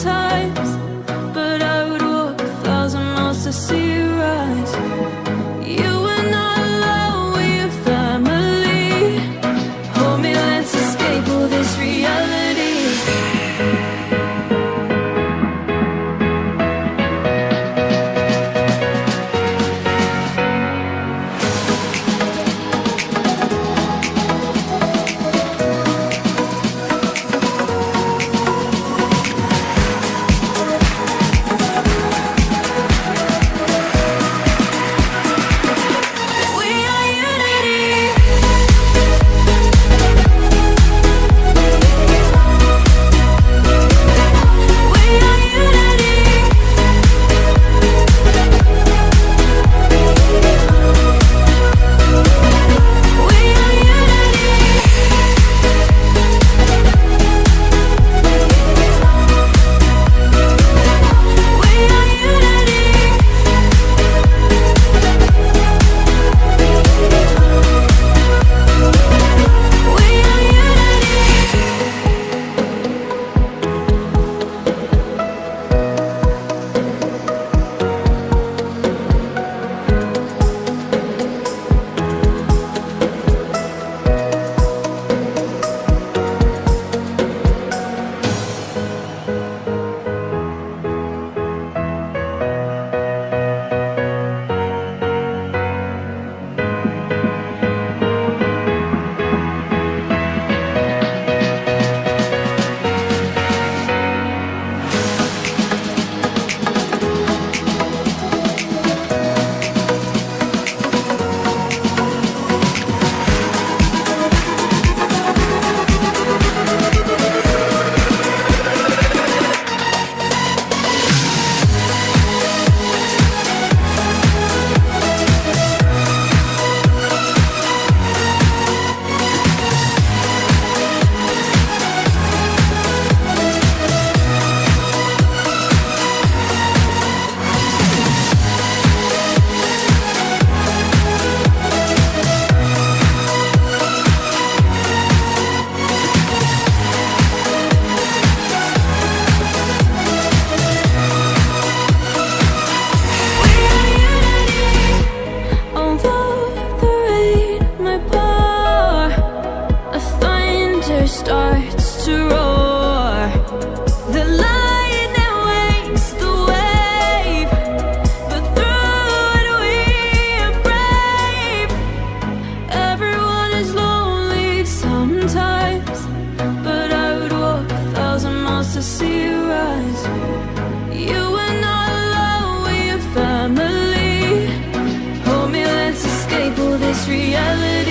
sometimes, but I would walk 1,000 miles to see you rise. You were not alone with your family. Hold me, let's escape all this reality. Starts to roar. The lightning wakes the wave, but through it we are brave. Everyone is lonely sometimes, but I would walk 1,000 miles to see you rise. You were not alone with your family. Hold me, let's escape all this reality.